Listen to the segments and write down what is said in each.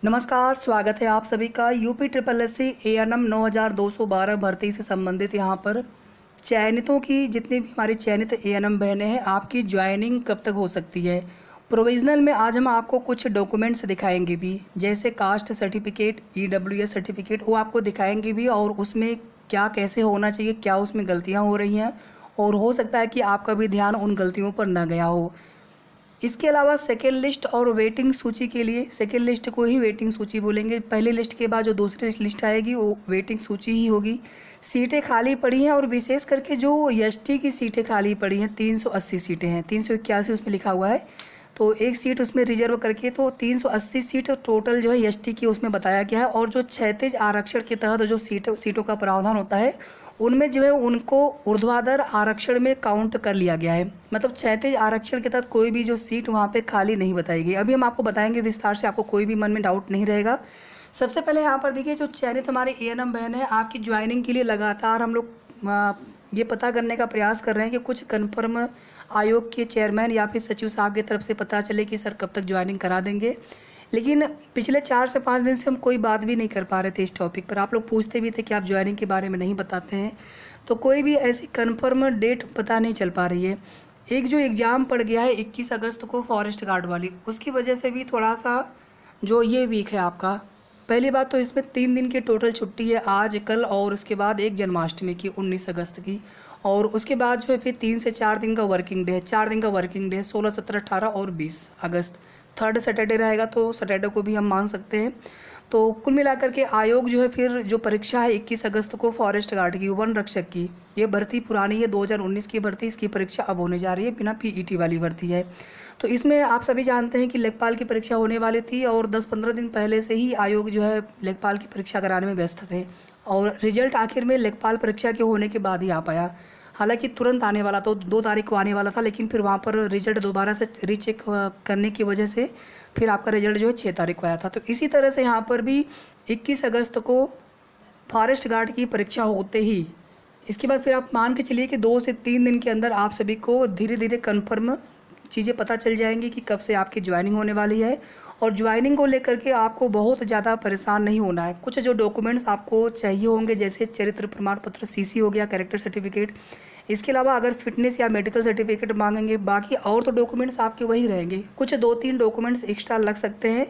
नमस्कार, स्वागत है आप सभी का UP triple S C ANM 9212 भर्ती से संबंधित। यहाँ पर चयनितों की जितनी भी हमारी चयनित ANM बहनें हैं, आपकी ज्वाइनिंग कब तक हो सकती है। प्रोविज़नल में आज हम आपको कुछ डॉक्यूमेंट्स दिखाएंगे भी, जैसे कास्ट सर्टिफिकेट, EWS सर्टिफिकेट, वो आपको दिखाएंगे भी और उसमें क्या कैसे होना चाहिए, क्या उसमें गलतियाँ हो रही हैं और हो सकता है कि आपका भी ध्यान उन गलतियों पर न गया हो। इसके अलावा सेकेंड लिस्ट और वेटिंग सूची के लिए, सेकेंड लिस्ट को ही वेटिंग सूची बोलेंगे, पहली लिस्ट के बाद जो दूसरी लिस्ट आएगी वो वेटिंग सूची ही होगी। सीटें खाली पड़ी हैं और विशेष करके जो ST की सीटें खाली पड़ी हैं, 380 सीटें हैं, 381 उसमें लिखा हुआ है, तो एक सीट उसमें रिजर्व करके तो 380 सीट टोटल जो है ST की उसमें बताया गया है। और जो क्षैतिज आरक्षण के तहत जो सीटों का प्रावधान होता है, उनमें जो है उनको ऊर्ध्वाधर आरक्षण में काउंट कर लिया गया है। मतलब क्षैतिज आरक्षण के तहत कोई भी जो सीट वहाँ पे खाली नहीं बताई गई। अभी हम आपको बताएंगे विस्तार से, आपको कोई भी मन में डाउट नहीं रहेगा। सबसे पहले यहाँ पर देखिए, जो चयनित हमारे ANM बहन है, आपकी ज्वाइनिंग के लिए लगातार हम लोग ये पता करने का प्रयास कर रहे हैं कि कुछ कन्फर्म आयोग के चेयरमैन या फिर सचिव साहब की तरफ से पता चले कि सर कब तक ज्वाइनिंग करा देंगे। लेकिन पिछले 4 से 5 दिन से हम कोई बात भी नहीं कर पा रहे थे इस टॉपिक पर। आप लोग पूछते भी थे कि आप ज्वाइनिंग के बारे में नहीं बताते हैं, तो कोई भी ऐसी कन्फर्म डेट पता नहीं चल पा रही है। एक जो एग्ज़ाम पड़ गया है 21 अगस्त को फॉरेस्ट गार्ड वाली, उसकी वजह से भी थोड़ा सा जो ये वीक है आपका। पहली बात तो इसमें 3 दिन की टोटल छुट्टी है, आज कल और उसके बाद एक जन्माष्टमी की 19 अगस्त की, और उसके बाद जो है फिर 3 से 4 दिन का वर्किंग डे है, 4 दिन का वर्किंग डे है, 16, 17, 18 और 20 अगस्त। थर्ड सैटरडे रहेगा तो सैटरडे को भी हम मान सकते हैं। तो कुल मिलाकर के आयोग जो है फिर जो परीक्षा है 21 अगस्त को फॉरेस्ट गार्ड की, वन रक्षक की, ये भर्ती पुरानी है, 2019 की भर्ती, इसकी परीक्षा अब होने जा रही है, बिना PET वाली भर्ती है। तो इसमें आप सभी जानते हैं कि लेखपाल की परीक्षा होने वाली थी और 10-15 दिन पहले से ही आयोग जो है लेखपाल की परीक्षा कराने में व्यस्त थे, और रिजल्ट आखिर में लेखपाल परीक्षा के होने के बाद ही आ पाया। हालांकि तुरंत आने वाला था, 2 तारीख को आने वाला था, लेकिन फिर वहाँ पर रिजल्ट दोबारा से रीचेक करने की वजह से फिर आपका रिजल्ट जो है 6 तारीख को आया था। तो इसी तरह से यहाँ पर भी 21 अगस्त को फॉरेस्ट गार्ड की परीक्षा होते ही इसके बाद फिर आप मान के चलिए कि 2 से 3 दिन के अंदर आप सभी को धीरे धीरे कन्फर्म चीज़ें पता चल जाएंगी कि कब से आपकी ज्वाइनिंग होने वाली है। और ज्वाइनिंग को लेकर के आपको बहुत ज़्यादा परेशान नहीं होना है। कुछ जो डॉक्यूमेंट्स आपको चाहिए होंगे, जैसे चरित्र प्रमाण पत्र CC हो गया, कैरेक्टर सर्टिफिकेट, इसके अलावा अगर फिटनेस या मेडिकल सर्टिफिकेट मांगेंगे, बाकी और तो डॉक्यूमेंट्स आपके वही रहेंगे। कुछ 2-3 डॉक्यूमेंट्स एक्स्ट्रा लग सकते हैं,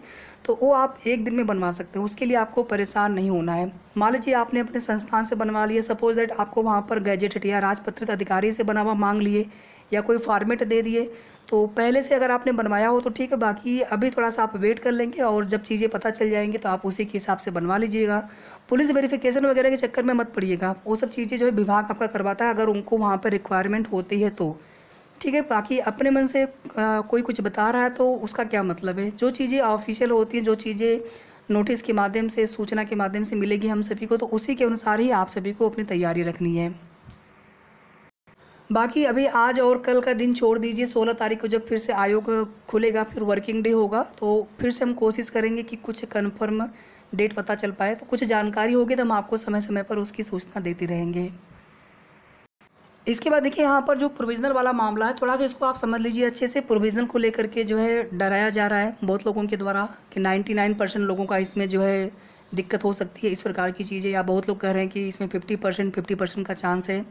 तो वो आप एक दिन में बनवा सकते हैं, उसके लिए आपको परेशान नहीं होना है। मान लीजिए आपने अपने संस्थान से बनवा लिया, सपोज दैट आपको वहाँ पर गैजेटेड या राजपत्रित अधिकारी से बना हुआ मांग लिए या कोई फॉर्मेट दे दिए, तो पहले से अगर आपने बनवाया हो तो ठीक है, बाकी अभी थोड़ा सा आप वेट कर लेंगे और जब चीज़ें पता चल जाएंगी तो आप उसी के हिसाब से बनवा लीजिएगा। पुलिस वेरिफिकेशन वगैरह के चक्कर में मत पड़िएगा, वो सब चीज़ें जो है विभाग आपका करवाता है, अगर उनको वहाँ पर रिक्वायरमेंट होती है तो ठीक है। बाकी अपने मन से कोई कुछ बता रहा है तो उसका क्या मतलब है। जो चीज़ें ऑफिशियल होती हैं, जो चीज़ें नोटिस के माध्यम से, सूचना के माध्यम से मिलेगी हम सभी को, तो उसी के अनुसार ही आप सभी को अपनी तैयारी रखनी है। बाकी अभी आज और कल का दिन छोड़ दीजिए, 16 तारीख को जब फिर से आयोग खुलेगा, फिर वर्किंग डे होगा, तो फिर से हम कोशिश करेंगे कि कुछ कन्फर्म डेट पता चल पाए। तो कुछ जानकारी होगी तो हम आपको समय समय पर उसकी सूचना देते रहेंगे। इसके बाद देखिए, यहाँ पर जो प्रोविज़नल वाला मामला है, थोड़ा सा इसको आप समझ लीजिए अच्छे से। प्रोविज़नल को लेकर के जो है डराया जा रहा है बहुत लोगों के द्वारा कि 99% लोगों का इसमें जो है दिक्कत हो सकती है, इस प्रकार की चीज़ें, या बहुत लोग कह रहे हैं कि इसमें 50% का चांस है।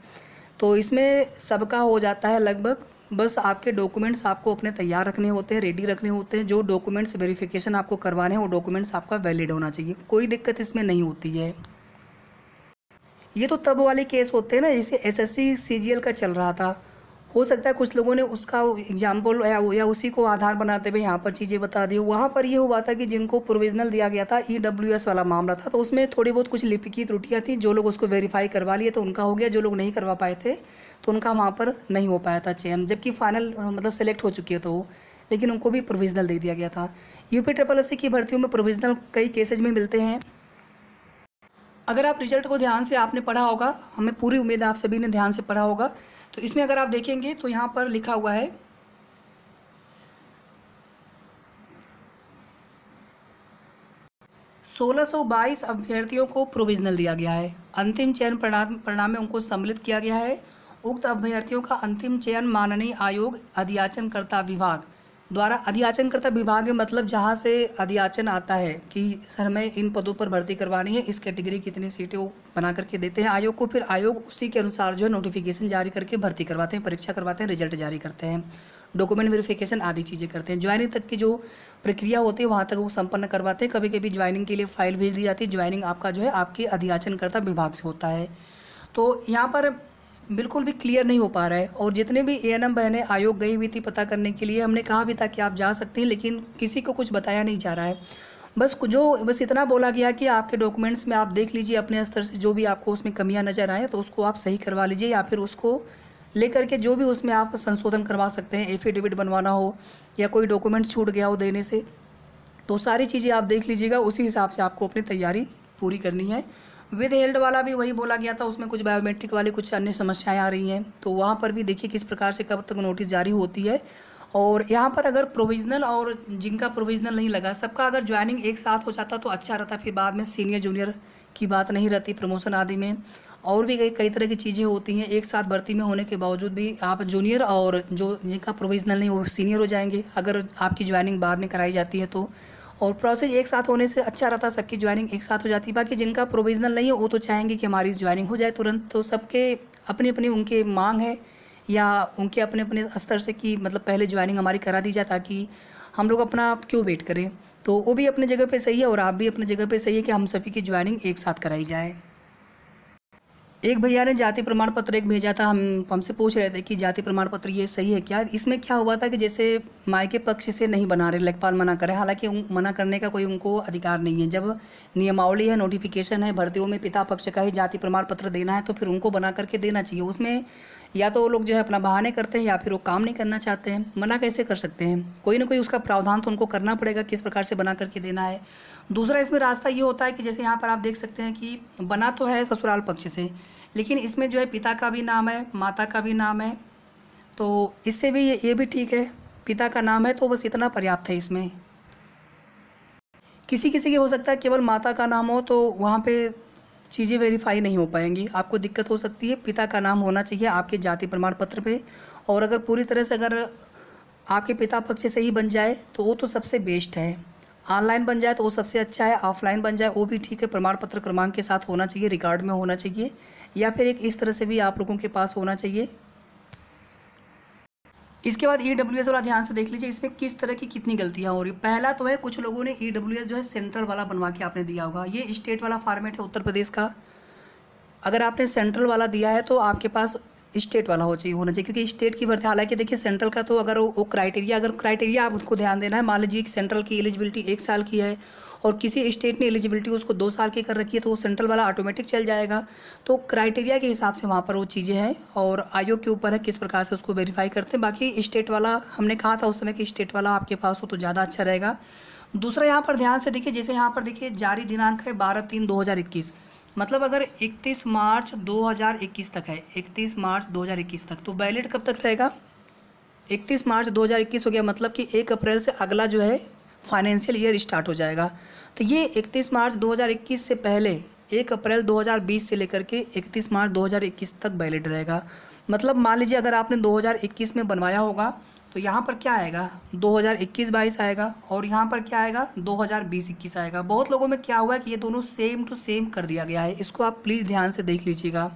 तो इसमें सबका हो जाता है लगभग। बस आपके डॉक्यूमेंट्स आपको अपने तैयार रखने होते हैं, रेडी रखने होते हैं। जो डॉक्यूमेंट्स वेरिफिकेशन आपको करवाने हैं वो डॉक्यूमेंट्स आपका वैलिड होना चाहिए, कोई दिक्कत इसमें नहीं होती है। ये तो तब वाले केस होते हैं ना, जैसे SSC CGL का चल रहा था, हो सकता है कुछ लोगों ने उसका एग्जाम्पल या उसी को आधार बनाते हुए यहाँ पर चीज़ें बता दी। वहाँ पर ये हुआ था कि जिनको प्रोविज़नल दिया गया था, EWS वाला मामला था, तो उसमें थोड़ी बहुत कुछ लिपिकी त्रुटियाँ थी। जो लोग उसको वेरीफाई करवा लिए तो उनका हो गया, जो लोग नहीं करवा पाए थे तो उनका वहाँ पर नहीं हो पाया था चयन, जबकि फाइनल मतलब सेलेक्ट हो चुकी है तो वो, लेकिन उनको भी प्रोविज़नल दे दिया गया था। यूपी ट्रिपल SC की भर्तियों में प्रोविज़नल कई केसेज में मिलते हैं। अगर आप रिजल्ट को ध्यान से आपने पढ़ा होगा, हमें पूरी उम्मीद है आप सभी ने ध्यान से पढ़ा होगा, तो इसमें अगर आप देखेंगे तो यहाँ पर लिखा हुआ है 1622 अभ्यर्थियों को प्रोविज़नल दिया गया है। अंतिम चयन परिणाम में उनको सम्मिलित किया गया है। उक्त अभ्यर्थियों का अंतिम चयन माननीय आयोग अध्याचनकर्ता विभाग द्वारा अधियाचनकर्ता विभाग मतलब जहाँ से अधियाचन आता है कि सर हमें इन पदों पर भर्ती करवानी है, इस कैटेगरी की इतनी सीटें वो बना करके देते हैं आयोग को। फिर आयोग उसी के अनुसार जो है नोटिफिकेशन जारी करके भर्ती करवाते हैं, परीक्षा करवाते हैं, रिजल्ट जारी करते हैं, डॉक्यूमेंट वेरिफिकेशन आदि चीज़ें करते हैं। ज्वाइनिंग तक की जो प्रक्रिया होती है वहाँ तक वो संपन्न करवाते हैं। कभी कभी ज्वाइनिंग के लिए फाइल भेज दी जाती है। ज्वाइनिंग आपका जो है आपके अधियाचनकर्ता विभाग से होता है। तो यहाँ पर बिल्कुल भी क्लियर नहीं हो पा रहा है। और जितने भी एएनएम बहनें आयोग गई हुई थी पता करने के लिए, हमने कहा भी था कि आप जा सकते हैं, लेकिन किसी को कुछ बताया नहीं जा रहा है। बस इतना बोला गया कि आपके डॉक्यूमेंट्स में आप देख लीजिए अपने स्तर से, जो भी आपको उसमें कमियां नज़र आए तो उसको आप सही करवा लीजिए, या फिर उसको लेकर के जो भी उसमें आप संशोधन करवा सकते हैं, एफिडेविट बनवाना हो या कोई डॉक्यूमेंट्स छूट गया हो देने से, तो सारी चीज़ें आप देख लीजिएगा। उसी हिसाब से आपको अपनी तैयारी पूरी करनी है। विद हेल्ड वाला भी वही बोला गया था, उसमें कुछ बायोमेट्रिक वाली कुछ अन्य समस्याएं आ रही हैं, तो वहाँ पर भी देखिए किस प्रकार से कब तक नोटिस जारी होती है। और यहाँ पर अगर प्रोविजनल और जिनका प्रोविजनल नहीं लगा, सबका अगर ज्वाइनिंग एक साथ हो जाता तो अच्छा रहता, फिर बाद में सीनियर जूनियर की बात नहीं रहती प्रमोशन आदि में। और भी कई तरह की चीज़ें होती हैं, एक साथ भर्ती में होने के बावजूद भी आप जूनियर और जो जिनका प्रोविजनल नहीं वो सीनियर हो जाएंगे अगर आपकी ज्वाइनिंग बाद में कराई जाती है तो। और प्रोसेस एक साथ होने से अच्छा रहता, सबकी ज्वाइनिंग एक साथ हो जाती। बाकी जिनका प्रोविजनल नहीं है वो तो चाहेंगे कि हमारी ज्वाइनिंग हो जाए तुरंत, तो सबके अपनी अपनी उनके मांग है या उनके अपने अपने स्तर से कि मतलब पहले ज्वाइनिंग हमारी करा दी जाए ताकि हम लोग अपना क्यों वेट करें। तो वो भी अपनी जगह पे सही है और आप भी अपनी जगह पे सही है कि हम सभी की ज्वाइनिंग एक साथ कराई जाए। एक भैया ने जाति प्रमाण पत्र एक भेजा था, हमसे पूछ रहे थे कि जाति प्रमाण पत्र ये सही है क्या। इसमें क्या हुआ था कि जैसे मायके पक्ष से नहीं बना रहे, लेखपाल मना करे, हालांकि मना करने का कोई उनको अधिकार नहीं है। जब नियमावली है, नोटिफिकेशन है, भर्तियों में पिता पक्ष का ही जाति प्रमाण पत्र देना है तो फिर उनको बना करके देना चाहिए। उसमें या तो वो लोग जो है अपना बहाने करते हैं या फिर वो काम नहीं करना चाहते हैं। मना कैसे कर सकते हैं, कोई ना कोई उसका प्रावधान तो उनको करना पड़ेगा किस प्रकार से बना करके देना है। दूसरा इसमें रास्ता ये होता है कि जैसे यहाँ पर आप देख सकते हैं कि बना तो है ससुराल पक्ष से, लेकिन इसमें जो है पिता का भी नाम है, माता का भी नाम है, तो इससे भी ये भी ठीक है, पिता का नाम है तो बस इतना पर्याप्त है। इसमें किसी किसी के हो सकता है केवल माता का नाम हो तो वहाँ पे चीज़ें वेरीफाई नहीं हो पाएंगी, आपको दिक्कत हो सकती है। पिता का नाम होना चाहिए आपके जाति प्रमाण पत्र पे, और अगर पूरी तरह से अगर आपके पिता पक्ष से ही बन जाए तो वो तो सबसे बेस्ट है। ऑनलाइन बन जाए तो वो सबसे अच्छा है, ऑफलाइन बन जाए वो भी ठीक है, प्रमाण पत्र क्रमांक के साथ होना चाहिए, रिकॉर्ड में होना चाहिए, या फिर एक इस तरह से भी आप लोगों के पास होना चाहिए। इसके बाद ईडब्ल्यूएस वाला ध्यान से देख लीजिए, इसमें किस तरह की कितनी गलतियां हो रही। पहला तो है कुछ लोगों ने ईडब्ल्यूएस जो है सेंट्रल वाला बनवा के आपने दिया होगा, ये स्टेट वाला फॉर्मेट है उत्तर प्रदेश का। अगर आपने सेंट्रल वाला दिया है तो आपके पास स्टेट वाला होना चाहिए, क्योंकि स्टेट की भर्ती, हालांकि देखिए सेंट्रल का तो अगर वो क्राइटेरिया आप उसको ध्यान देना है। मान लीजिए कि सेंट्रल की एलिजिबिलिटी 1 साल की है और किसी स्टेट ने एलिजिबिलिटी उसको 2 साल की कर रखी है तो वो सेंट्रल वाला ऑटोमेटिक चल जाएगा। तो क्राइटेरिया के हिसाब से वहाँ पर वो चीज़ें हैं और आयोग के ऊपर है किस प्रकार से उसको वेरीफाई करते हैं। बाकी स्टेट वाला हमने कहा था उस समय कि स्टेट वाला आपके पास हो तो ज़्यादा अच्छा रहेगा। दूसरा यहाँ पर ध्यान से देखिए, जैसे यहाँ पर देखिए जारी दिनांक है 12/3/2021, मतलब अगर 31 मार्च 2021 तक है, 31 मार्च 2021 तक, तो वैलिड कब तक रहेगा। 31 मार्च 2021 हो गया, मतलब कि 1 अप्रैल से अगला जो है फाइनेंशियल ईयर स्टार्ट हो जाएगा। तो ये 31 मार्च 2021 से पहले 1 अप्रैल 2020 से लेकर के 31 मार्च 2021 तक वैलिड रहेगा। मतलब मान लीजिए अगर आपने 2021 में बनवाया होगा तो यहाँ पर क्या आएगा 2021-22 आएगा, और यहाँ पर क्या आएगा 2020-21 आएगा। बहुत लोगों में क्या हुआ है कि ये दोनों सेम टू सेम कर दिया गया है, इसको आप प्लीज़ ध्यान से देख लीजिएगा।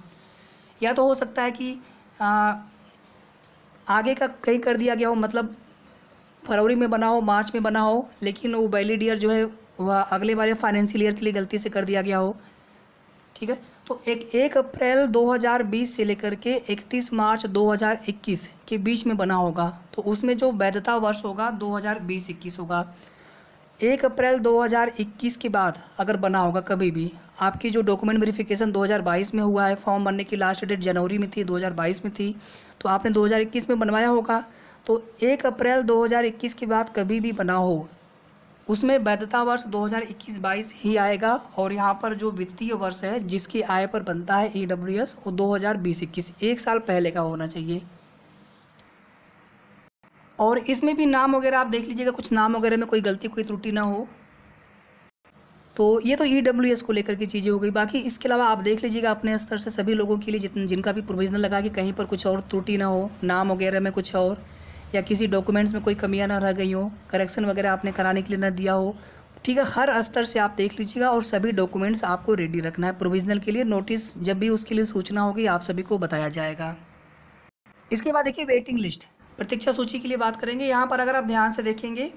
या तो हो सकता है कि आगे का कहीं कर दिया गया हो, मतलब फरवरी में बना हो, मार्च में बना हो, लेकिन वो वैलिड ईयर जो है वह अगले वाले फाइनेंशियल ईयर के लिए गलती से कर दिया गया हो। ठीक है, तो 1 अप्रैल 2020 से लेकर के 31 मार्च 2021 के बीच में बना होगा तो उसमें जो वैधता वर्ष होगा 2020-21 होगा। 1 अप्रैल 2021 के बाद अगर बना होगा कभी भी, आपकी जो डॉक्यूमेंट वेरिफिकेशन 2022 में हुआ है, फॉर्म भरने की लास्ट डेट जनवरी में थी, 2022 में थी, तो आपने 2021 में बनवाया होगा, तो 1 अप्रैल 2021 के बाद कभी भी बना हो उसमें वैधता वर्ष 2021-22 ही आएगा। और यहाँ पर जो वित्तीय वर्ष है जिसकी आय पर बनता है ईडब्ल्यूएस वो 2020-21 1 साल पहले का होना चाहिए। और इसमें भी नाम वगैरह आप देख लीजिएगा, कुछ नाम वगैरह में कोई गलती कोई त्रुटि ना हो। तो ये तो ईडब्ल्यूएस को लेकर की चीज़ें हो गई। बाकी इसके अलावा आप देख लीजिएगा अपने स्तर से सभी लोगों के लिए जिनका भी प्रोविजनल लगा कि कहीं पर कुछ और त्रुटि ना हो, नाम वगैरह में कुछ और, या किसी डॉक्यूमेंट्स में कोई कमियां ना रह गई हो, करेक्शन वगैरह आपने कराने के लिए ना दिया हो, ठीक है। हर स्तर से आप देख लीजिएगा और सभी डॉक्यूमेंट्स आपको रेडी रखना है। प्रोविजनल के लिए नोटिस जब भी उसके लिए सूचना होगी आप सभी को बताया जाएगा। इसके बाद देखिए वेटिंग लिस्ट, प्रतीक्षा सूची के लिए बात करेंगे। यहाँ पर अगर आप ध्यान से देखेंगे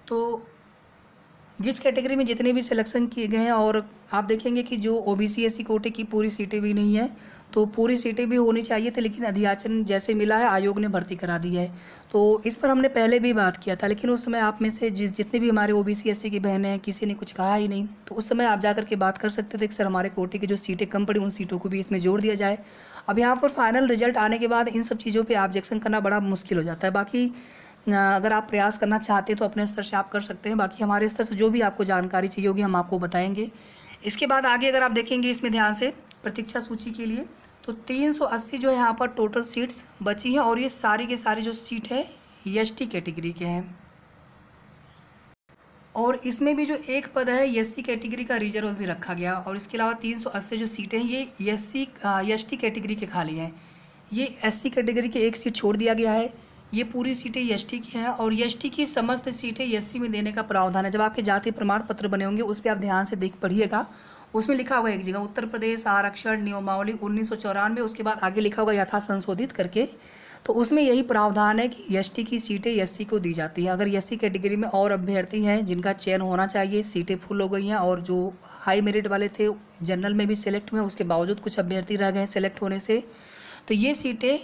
तो जिस कैटेगरी में जितने भी सिलेक्शन किए गए हैं, और आप देखेंगे कि जो ओबीसी एससी कोटे की पूरी सीटें भी नहीं है, तो पूरी सीटें भी होनी चाहिए थी, लेकिन अधियाचन जैसे मिला है आयोग ने भर्ती करा दी है। तो इस पर हमने पहले भी बात किया था, लेकिन उस समय आप में से जितने भी हमारे ओबीसी एससी की बहनें हैं किसी ने कुछ कहा ही नहीं। तो उस समय आप जाकर के बात कर सकते थे कि सर हमारे कोटे की जो सीटें कम पड़ी उन सीटों को भी इसमें जोड़ दिया जाए। अब यहाँ पर फाइनल रिजल्ट आने के बाद इन सब चीज़ों पर ऑब्जेक्शन करना बड़ा मुश्किल हो जाता है। बाकी अगर आप प्रयास करना चाहते हैं तो अपने स्तर से आप कर सकते हैं, बाकी हमारे स्तर से जो भी आपको जानकारी चाहिए होगी हम आपको बताएंगे। इसके बाद आगे अगर आप देखेंगे इसमें ध्यान से प्रतीक्षा सूची के लिए, तो 380 जो है यहाँ पर टोटल सीट्स बची हैं, और ये सारी के सारी जो सीट है एसटी कैटेगरी के हैं। और इसमें भी जो एक पद है एससी कैटेगरी का रिजर्व भी रखा गया, और इसके अलावा 380 जो सीटें हैं ये एसटी कैटेगरी के खाली हैं। ये एससी कैटेगरी की एक सीट छोड़ दिया गया है, ये पूरी सीटें एसटी की हैं, और एसटी की समस्त सीटें एससी में देने का प्रावधान है। जब आपके जाति प्रमाण पत्र बने होंगे उस पर आप ध्यान से देख पढ़िएगा, उसमें लिखा हुआ है एक जगह उत्तर प्रदेश आरक्षण नियमावली 1994, उसके बाद आगे लिखा हुआ यथा संशोधित करके। तो उसमें यही प्रावधान है कि एसटी की सीटें एससी को दी जाती हैं। अगर एससी कैटेगरी में और अभ्यर्थी हैं जिनका चयन होना चाहिए, सीटें फुल हो गई हैं, और जो हाई मेरिट वाले थे जनरल में भी सिलेक्ट हुए, उसके बावजूद कुछ अभ्यर्थी रह गए सिलेक्ट होने से, तो ये सीटें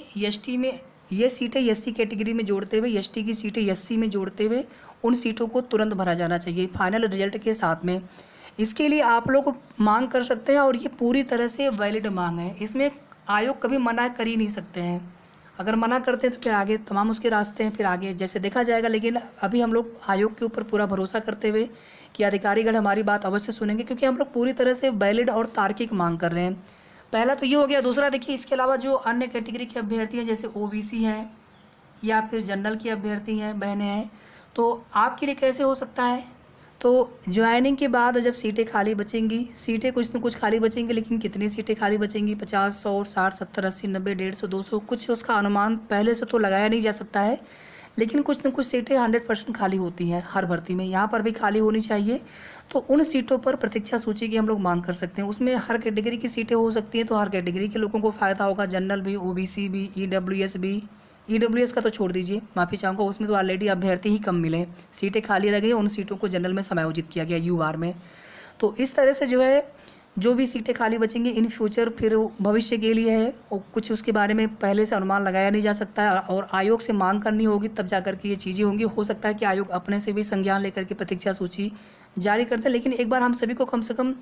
एससी कैटेगरी में जोड़ते हुए, एसटी की सीटें एससी में जोड़ते हुए उन सीटों को तुरंत भरा जाना चाहिए फाइनल रिजल्ट के साथ में। इसके लिए आप लोग मांग कर सकते हैं, और ये पूरी तरह से वैलिड मांग है, इसमें आयोग कभी मना कर ही नहीं सकते हैं। अगर मना करते हैं तो फिर आगे तमाम उसके रास्ते हैं, फिर आगे जैसे देखा जाएगा। लेकिन अभी हम लोग आयोग के ऊपर पूरा भरोसा करते हुए कि अधिकारीगण हमारी बात अवश्य सुनेंगे, क्योंकि हम लोग पूरी तरह से वैलिड और तार्किक मांग कर रहे हैं। पहला तो ये हो गया। दूसरा देखिए, इसके अलावा जो अन्य कैटेगरी के अभ्यर्थी हैं जैसे ओबीसी हैं या फिर जनरल के अभ्यर्थी हैं बहनें हैं, तो आपके लिए कैसे हो सकता है, तो ज्वाइनिंग के बाद जब सीटें खाली बचेंगी, सीटें कुछ न कुछ खाली बचेंगी, लेकिन कितनी सीटें खाली बचेंगी, 50, 100, 60, 70, 80, 90, 150, 200, कुछ उसका अनुमान पहले से तो लगाया नहीं जा सकता है, लेकिन कुछ न कुछ सीटें 100% खाली होती हैं हर भर्ती में। यहाँ पर भी खाली होनी चाहिए, तो उन सीटों पर प्रतीक्षा सूची की हम लोग मांग कर सकते हैं। उसमें हर कैटेगरी की सीटें हो सकती हैं, तो हर कैटेगरी के लोगों को फ़ायदा होगा, जनरल भी, ओबीसी भी, ईडब्ल्यूएस भी। ईडब्ल्यूएस का तो छोड़ दीजिए, माफ़ी चाहूँगा, उसमें तो ऑलरेडी अभ्यर्थी ही कम मिले, सीटें खाली रह गई, उन सीटों को जनरल में समायोजित किया गया यूआर में। तो इस तरह से जो है जो भी सीटें खाली बचेंगी इन फ्यूचर फिर भविष्य के लिए है, और कुछ उसके बारे में पहले से अनुमान लगाया नहीं जा सकता है, और आयोग से मांग करनी होगी तब जा कर के ये चीज़ें होंगी। हो सकता है कि आयोग अपने से भी संज्ञान लेकर के प्रतीक्षा सूची जारी करते हैं, लेकिन एक बार हम सभी को कम से कम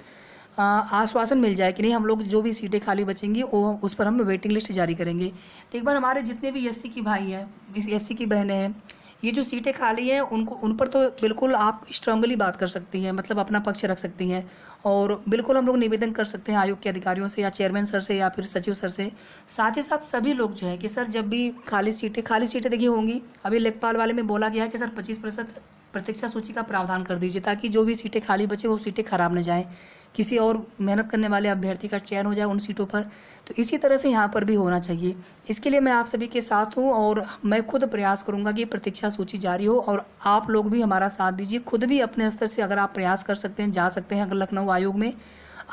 आश्वासन मिल जाए कि नहीं, हम लोग जो भी सीटें खाली बचेंगी वो उस पर हम वेटिंग लिस्ट जारी करेंगे। तो एक बार हमारे जितने भी एससी की भाई हैं, इस एससी की बहनें हैं, ये जो सीटें खाली हैं उन पर तो बिल्कुल आप स्ट्रांगली बात कर सकती हैं, मतलब अपना पक्ष रख सकती हैं, और बिल्कुल हम लोग निवेदन कर सकते हैं आयोग के अधिकारियों से या चेयरमैन सर से या फिर सचिव सर से। साथ ही साथ सभी लोग जो है कि सर जब भी खाली सीटें देखिए होंगी, अभी लेखपाल वाले में बोला गया है कि सर 25% प्रतीक्षा सूची का प्रावधान कर दीजिए, ताकि जो भी सीटें खाली बचे वो सीटें खराब न जाएँ, किसी और मेहनत करने वाले अभ्यर्थी का चयन हो जाए उन सीटों पर। तो इसी तरह से यहाँ पर भी होना चाहिए। इसके लिए मैं आप सभी के साथ हूँ, और मैं खुद प्रयास करूँगा कि प्रतीक्षा सूची जारी हो, और आप लोग भी हमारा साथ दीजिए। खुद भी अपने स्तर से अगर आप प्रयास कर सकते हैं, जा सकते हैं। अगर लखनऊ आयोग में,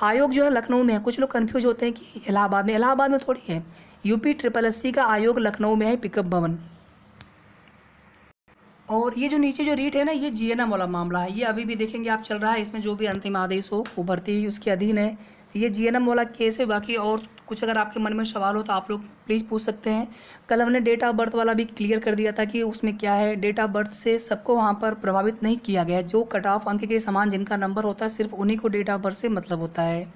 आयोग जो है लखनऊ में है, कुछ लोग कन्फ्यूज होते हैं कि इलाहाबाद में थोड़ी है। यूपी SSSC का आयोग लखनऊ में है, पिकअप भवन। और ये जो नीचे जो रीट है ना, ये जीएनएम वाला मामला है, ये अभी भी देखेंगे आप चल रहा है। इसमें जो भी अंतिम आदेश हो वो भर्ती उसके अधीन है, ये जीएनएम वाला केस है। बाकी और कुछ अगर आपके मन में सवाल हो तो आप लोग प्लीज़ पूछ सकते हैं। कल हमने डेट ऑफ बर्थ वाला भी क्लियर कर दिया था कि उसमें क्या है, डेट ऑफ बर्थ से सबको वहाँ पर प्रभावित नहीं किया गया है। जो कट ऑफ अंक के समान जिनका नंबर होता है, सिर्फ उन्हीं को डेट ऑफ बर्थ से मतलब होता है।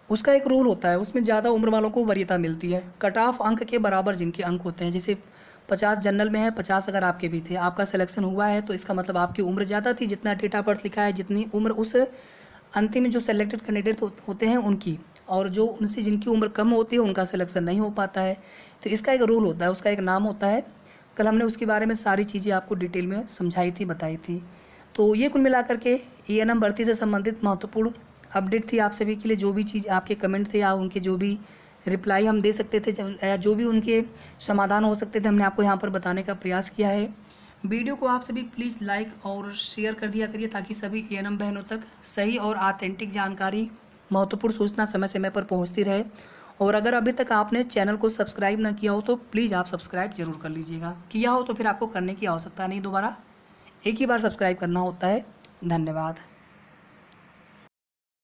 उसका एक रूल होता है, उसमें ज़्यादा उम्र वालों को वरीयता मिलती है। कट ऑफ अंक के बराबर जिनके अंक होते हैं, जैसे 50 जनरल में है, 50 अगर आपके भी थे, आपका सिलेक्शन हुआ है, तो इसका मतलब आपकी उम्र ज़्यादा थी। जितना डेट ऑफ बर्थ लिखा है, जितनी उम्र उस अंतिम जो सेलेक्टेड कैंडिडेट होते हैं उनकी, और जो उनसे जिनकी उम्र कम होती है उनका सिलेक्शन नहीं हो पाता है। तो इसका एक रूल होता है, उसका एक नाम होता है। कल हमने उसके बारे में सारी चीज़ें आपको डिटेल में समझाई थी, बताई थी। तो ये कुल मिलाकर के एएनएम भर्ती से संबंधित महत्वपूर्ण अपडेट थी आप सभी के लिए। जो भी चीज़ आपके कमेंट थे या उनके जो भी रिप्लाई हम दे सकते थे, जो भी उनके समाधान हो सकते थे हमने आपको यहाँ पर बताने का प्रयास किया है। वीडियो को आप सभी प्लीज़ लाइक और शेयर कर दिया करिए ताकि सभी एएनएम बहनों तक सही और ऑथेंटिक जानकारी, महत्वपूर्ण सूचना समय समय पर पहुंचती रहे। और अगर अभी तक आपने चैनल को सब्सक्राइब न किया हो तो प्लीज़ आप सब्सक्राइब जरूर कर लीजिएगा। किया हो तो फिर आपको करने की आवश्यकता नहीं, दोबारा एक ही बार सब्सक्राइब करना होता है। धन्यवाद।